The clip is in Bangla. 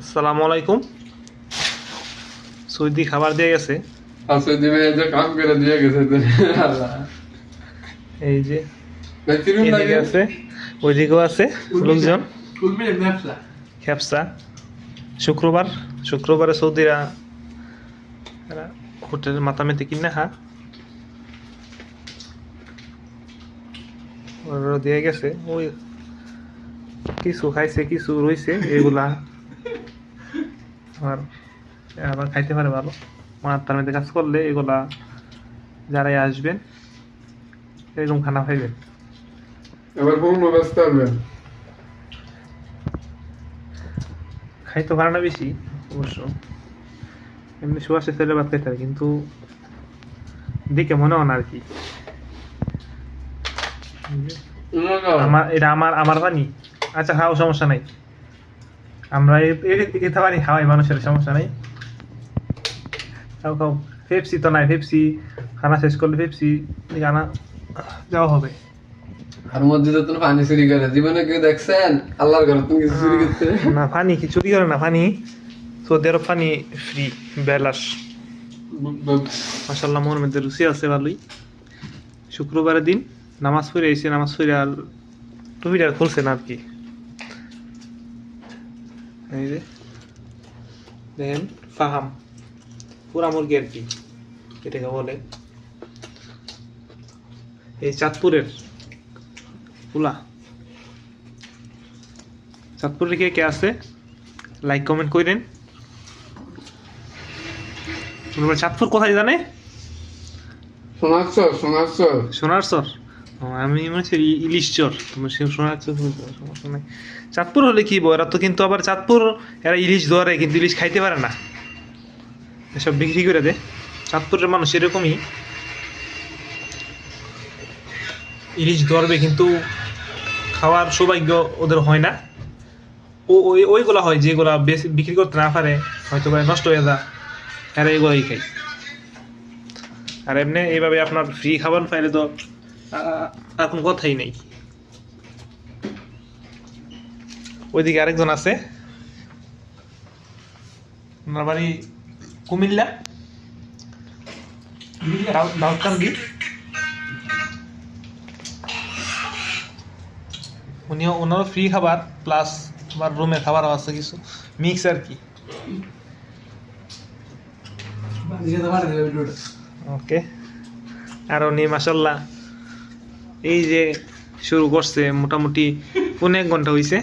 আসসালামু আলাইকুম। সৌদি খাবার দিয়ে গেছে। আর সৌদি ভাই যে কাম করে দিয়ে গেছে তো আল্লাহ এই যে বেচিরুন এদিকে লাগে আছে, ওইদিকেও আছে লোকজন। কুলমি নেফসা খেপসা শুক্রবারে সৌদিরা এরা হোটেলের মাতামেতে কিনে ওরা দিয়ে গেছে। ওই কিছু খাইছে, কিছু রইছে, এগুলা আবার আবার খাইতে পারে ভালো। তার মধ্যে কাজ করলে এগুলা যারাই আসবেন এরকম খানা খাইবেন। আবার কোন ব্যবস্থা হবে খাইতে পারে না বেশি অবশ্য, এমনি সুবাসে ছেলে ভাত খাইতে পারে, কিন্তু দেখে মনে হয় না আর কি। আমার পানি আচ্ছা, খাও, সমস্যা নাই। আমরা এটা পানি খাওয়াই মানুষের, সমস্যা নাই। খাও খাও। পেপসি তো নাই, পেপসি খানা শেষ করলে পেপসি আনা যাওয়া হবে। আর মসজিদে তো পানি চুরি করে জীবনে কেউ দেখছেন? আল্লাহর ঘরে তুমি কিছু চুরি করতে না, পানি কি চুরি করে না? পানি সৌদি আরব পানি ফ্রি, বেলাস। মাশাআল্লাহ, মনের মধ্যে রুচি আছে ভালোই। শুক্রবারের দিন নামাজ পড়ে এসে, নামাজ পড়ে আর টুপিটা খুলছে না আর কি। এই যে দেখেন, ফাহাম পুরা মুরগি আর কি এটাকে বলে। এই চাঁদপুরের পুলা। চাঁদপুরের কে আছে লাইক কমেন্ট করেন। চাঁদপুর কোথায় জানে? সোনার চর। আমি মনে হচ্ছে ইলিশ চর। তোমার সে সোনার চর, সমস্যা নাই। চাঁদপুর হলে কি বো, এরা তো কিন্তু আবার চাঁদপুর এরা ইলিশ ধরে, কিন্তু ইলিশ খাইতে পারে না, এসব বিক্রি করে দেয়। চাঁদপুরের মানুষ এরকমই, ইলিশ ধরবে কিন্তু খাওয়ার সৌভাগ্য ওদের হয় না। ওইগুলা হয় যেগুলা বেশি বিক্রি করতে না পারে, হয়তো বা নষ্ট হয়ে যায়, এরা এগুলাই খাই। আর এমনি এইভাবে আপনার ফ্রি খাবার পাইলে তো আর কোনো কথাই নেই। ওইদিকে আরেকজন আছে, ওনার বাড়ি কুমিল্লা, দাউদকান্দি। ওনারও ফ্রি খাবার প্লাস আমার রুমের খাবারও আছে কিছু মিক্স আর কি। ওকে। আর উনি মাশাআল্লাহ এই যে শুরু করছে, মোটামুটি 1.5 ঘন্টা হয়েছে।